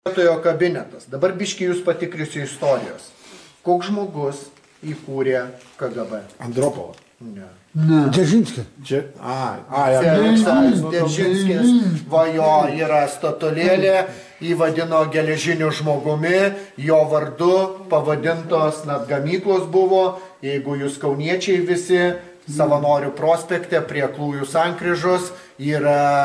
Kabinetas. Dabar biškai jūs patikrinsiu istorijos. Koks žmogus įkūrė KGB? Andropovas. Ne. Dzeržinskis. Dzeržinskis, va jo yra statulėlė, įvadino geležiniu žmogumi, jo vardu pavadintos net gamyklos buvo, jeigu jūs kauniečiai visi, Savanorių prospekte prie Klųjų sankryžos yra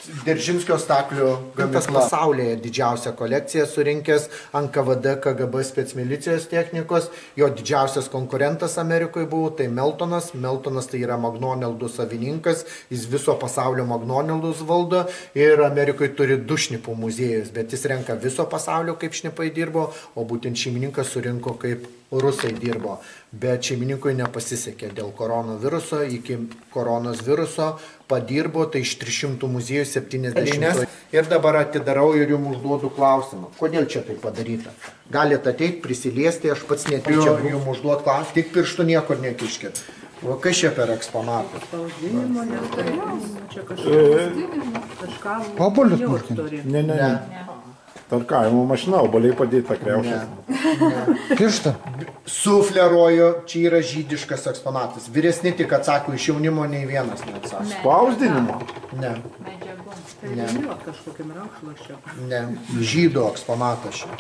Dzeržinskio staklių gamykla. Pasaulyje didžiausia kolekcija surinkęs NKVD KGB specmilicijos technikos. Jo didžiausias konkurentas Amerikoje buvo, tai Meltonas. Meltonas tai yra Magnonildų savininkas, jis viso pasaulio Magnonildus valdo ir Amerikoje turi 2 šnipų muziejus, bet jis renka viso pasaulio, kaip šnipai dirbo, o būtent šeimininkas surinko, kaip rusai dirbo. Bet šeimininkui nepasisekė dėl koronaviruso, iki koronos viruso padirbo, tai iš 300 muziejų 70. Ir dabar atidarau ir jums užduodu klausimą. Kodėl čia tai padaryta? Galite ateiti, prisiliesti, aš pats neturiu jums užduoti klausimą, tik pirštų niekur nekiškit. O kas čia per eksponatų? Spausdinimo neturėjau, čia kažką turi. Ne. Tarkavimo mašina, obaliai padėta kriaušės. Kiršta. Sufleruoju, čia yra žydiškas eksponatas. Vyresni tik atsako, iš jaunimo nei vienas neatsako. Spausdinimo? Ne. Tai viniuot kažkokiam rankšluosčiu. Ne. Žydų eksponatas čia.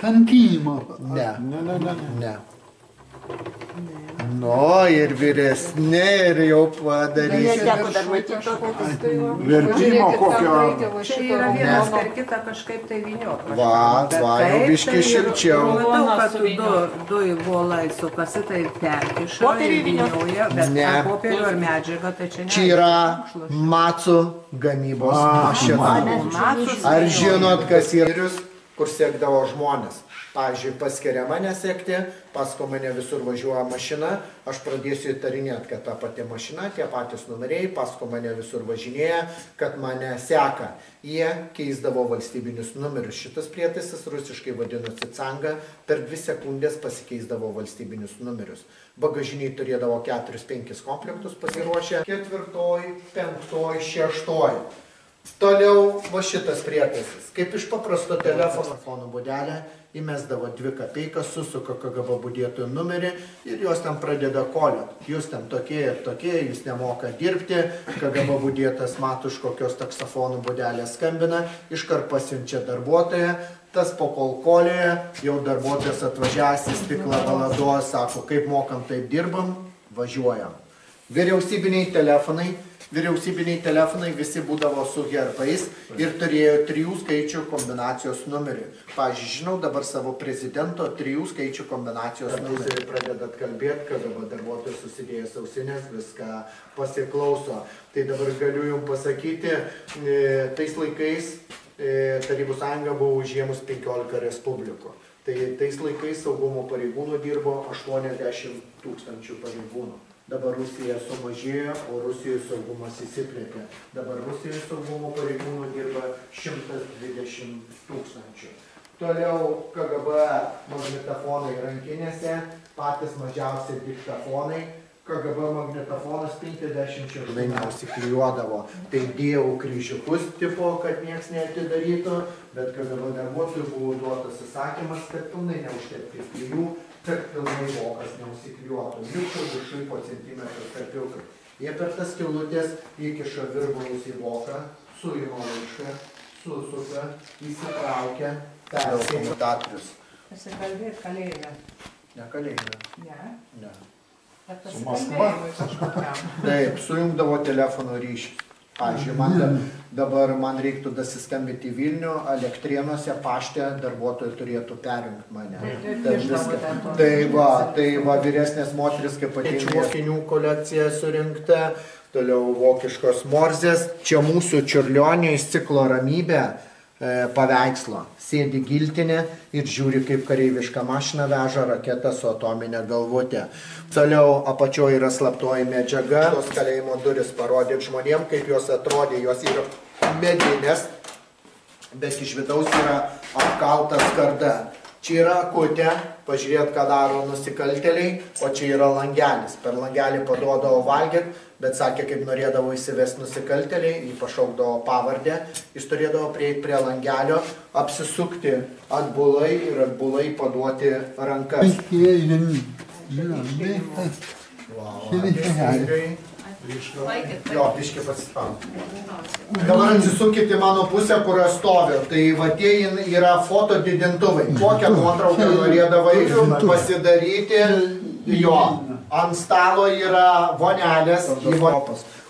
Kankinimo. Ne. Nu, ir vyresni, ir jau padarysi. Vertimo kokio? Čia yra vienas per kitą kažkaip tai viniuot. Va, jau biški šilčiau. Matau, kad du volai sukasi, tai perkiša ir viniuoja, bet popierių ar medžiagą, tai čia ne. Čia yra macų gamybos mašina. Ar žinot, kas yra, kur sekdavo žmonės? Pavyzdžiui, paskiria mane sekti, paskui mane visur važiuoja mašina, aš pradėsiu įtarinėti, kad ta pati mašina, tie patys numeriai, paskui mane visur važinėja, kad mane seka. Jie keisdavo valstybinius numerius. Šitas prietaisas rusiškai vadinosi canga, per 2 sekundės pasikeisdavo valstybinius numerius. Bagažiniai turėdavo 4-5 komplektus pasiruošę. 4, 5, 6. Toliau va šitas prietaisas. Kaip iš paprasto telefono būdelę įmesdavo 2 kapeikas, susuka KGB budėtojų numerį ir jos ten pradeda koliot. Jūs ten tokie ir tokie, jūs nemoka dirbti, KGB budėtas mato, iš kokios taksofonų būdelės skambina, iškart pasiunčia darbuotoją, tas po kolkolėje, jau darbuotojas atvažiavęs į stiklą valados, sako, kaip mokam, taip dirbam, važiuojam. Vyriausybiniai telefonai visi būdavo su herbais ir turėjo 3 skaičių kombinacijos numerį. Pavyzdžiui, žinau dabar savo prezidento 3 skaičių kombinacijos numerį. Pradedat kalbėti, kad darbuotojas susidėjęs ausinės viską pasiklauso. Tai dabar galiu jums pasakyti, tais laikais Tarybų sąjunga buvo užėmus 15 respublikų. Tai tais laikais saugumo pareigūnų dirbo 80 000 pareigūnų. Dabar Rusija sumažėjo, o Rusijoje saugumas įsiplėtė. Dabar Rusijoje saugumo pareigūnų dirba 120 000. Toliau KGB magnetofonai rankinėse, patys mažiausi diktafonai. KGB magnetofonas 50 neusiklijuodavo. Tai dėjau kryžiukus tipo, kad nieks neatidarytų, bet KGB darbuotojų buvo duotas įsakymas, kad pilnai neužtepti klijų, kad pilnai vokas neusiklijuotų. Liukščiau viršui po centimetrų tarpiukai. Jie per tas skylutės įkiša virbalus į voką, suima laišką, susuka, įsitraukia, persėmė datrius. Pasikalbėt kalėjime. Ne kalėjime. Ne. Bet pasikalbėjimui kažkokiam. Taip, sujungdavo telefono ryšį. Pavyzdžiui, dabar man reiktų dasiskambinti į Vilnių, Elektrėnuose pašte darbuotojai turėtų perjungti mane. Tai va vyresnės moteris, kaip patinka, mokinių kolekcija surinkta, toliau vokiškos morzės. Čia mūsų Čiurlionio iš ciklo Ramybė paveikslo. Sėdi giltinė ir žiūri, kaip kareiviška mašina veža raketą su atominė galvutė. Toliau apačioje yra slaptoji medžiaga. Tos kalėjimo duris parodėt žmonėm, kaip jos atrodė. Jos yra medinės, bet iš vidaus yra apkalta skarda. Čia yra akutė, pažiūrėt, ką daro nusikaltėliai, o čia yra langelis. Per langelį paduodavo valgyti, bet sakė, kaip norėdavo įsivesti nusikaltėliai, jį pašaukdavo pavardę, jis turėdavo prieiti prie langelio, apsisukti atbulai ir atbulai paduoti rankas. Jo, biškį pasispaudė. Dabar atsisukite mano pusę, kur aš stoviu. Tai va tie yra fotodidintuvai. Kokią nuotrauką norėdavai pasidaryti? Jo, ant stalo yra vonelės,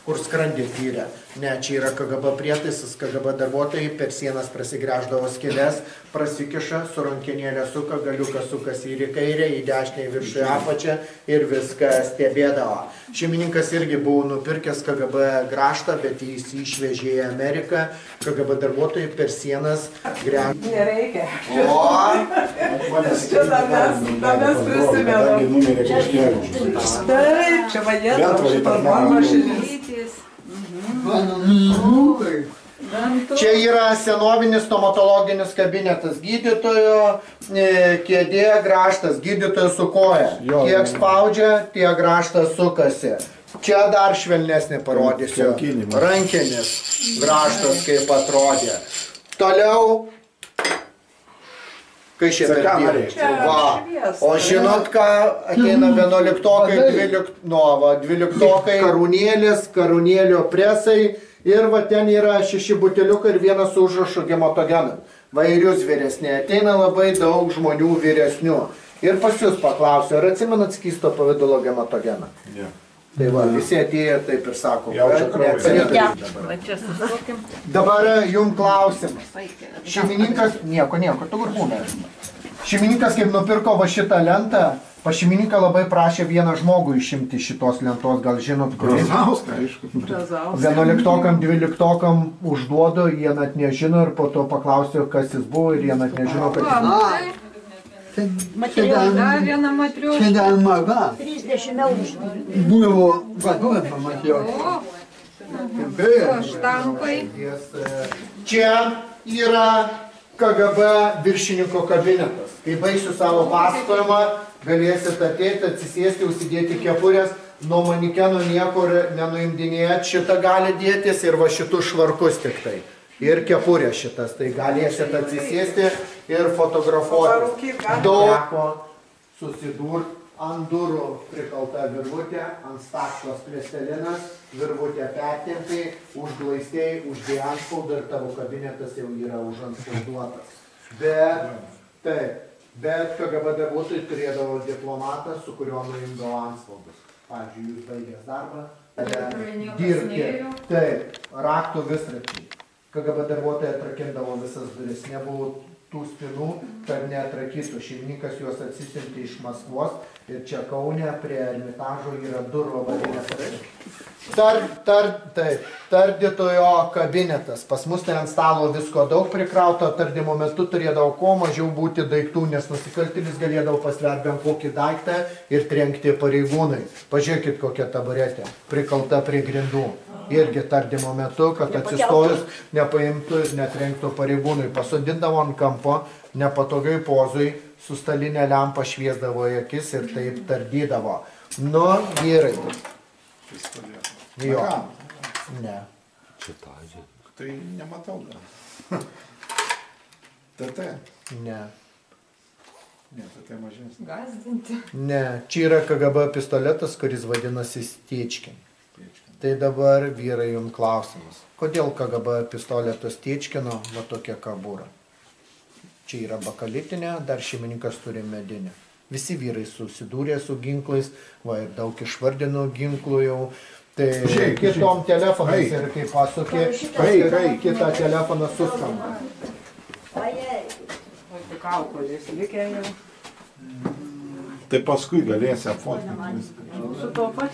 kur skrandį tyrė. Ne, čia yra KGB prietaisas, KGB darbuotojai per sienas prasigręždavo skylės, prasikiša, su rankenėlė suka, galiukas sukasi ir į kairę, į dešinę, į viršų, į apačią ir viską stebėdavo. Šeimininkas irgi buvo nupirkęs KGB grąžtą, bet jis išvežė į Ameriką. KGB darbuotojai per sienas gręždavo. Nereikia. O, Čia mes prisimenam. Taip, čia vadėdavo šitos mašinis. Čia yra senovinis stomatologinis kabinetas gydytojo, kėdė, grąžtas, gydytojas su koja. Kiek spaudžia, tiek grąžtas sukasi. Čia dar švelnesnį parodysiu. Rankinis grąžtas kaip atrodė. Toliau, kai šitą dirba. O žinot, ką ateina 11-okai, 12-okai, karūnėlio presai. Ir va ten yra 6 buteliukai ir vienas su užrašu gematogeną. Vairius vyresnė. Ateina labai daug žmonių vyresnių. Ir pas jūs paklausiu, ar atsimenat skysto pavidalo gematogeną? Ne. Tai va, visi atėjo taip ir sako. Dabar jums klausimas. Šeimininkas, nieko, tu kur būna. Šeimininkas, kaip nupirko va šitą lentą, pas šeimininką labai prašė vieną žmogų išimti šitos lentos, gal žinot, kurį? Brazauską, aišku. 11-okam, 12-okam užduodu, jie net nežino ir po to paklausiu, kas jis buvo ir jie net nežino, kad jis buvo. Dar viena matriuška. Čia dar maža. 30 eurų. Būdavo vadovė pamačiau. Štampai. Čia yra KGB viršininko kabinetas. Kai baigsiu savo pasakojimą, galėsit ateiti, atsisėsti, užsidėti kepurės, nuo manikeno niekur nenuimdinėt, šitą gali dėtis ir va šitus švarkus tik tai. Ir kepurė šitas, tai galėsit atsisėsti ir fotografuoti. Daug susidurt ant durų prikalta virvutė, ant staktos plėstelinas, virvutė pertempiai, užglaistėjai, uždėjai antspaudą ir tavo kabinetas jau yra užantspauduotas. Bet KGB darbuotojai turėdavo diplomatą, su kuriuo nuimdavo antspaudus. Pavyzdžiui, jūs baigęs darbą, dirbti. Taip, raktų visračiai. KGB darbuotojai atrakindavo visas duris, nebuvo tų spinų, kad neatrakytų. Šeimininkas juos atsisiuntė iš Maskvos ir čia Kaune prie Ermitažo yra durų avarinės tardytojo kabinetas. Pas mus ten ant stalo visko daug prikrauto, tardymo metu turėdavo kuo mažiau būti daiktų, nes nusikaltėlis galėdavo pasverti bent kokį daiktą ir trenkti pareigūnai. Pažiūrėkit, kokia taburetė, prikalta prie grindų. Irgi tardymo metu, kad atsistojus nepaimtų ir netrenktų pareigūnui. Pasodindavo ant kampo, nepatogiai pozui, su stalinė lempa šviesdavo į akis ir taip tardydavo. Nu, vyrai. Jo. Ne. Tai nematau dar. TT. Ne. Ne, TT mažesnis. Gazdinti. Ne. Čia yra KGB pistoletas, kuris vadinasi Stečkin. Tai dabar, vyrai, jums klausimas. Kodėl KGB pistoleto Stečkino va tokia kabūra? Čia yra bakalitinė, dar šeimininkas turi medinę. Visi vyrai susidūrė su ginklais, va ir daug išvardino ginklų jau. Tai kitom telefonais ir kai pasukė, kitą telefoną suskamba. Kaukolės likę jau. Tai paskui galėsi apfotkinti viską. Su to pat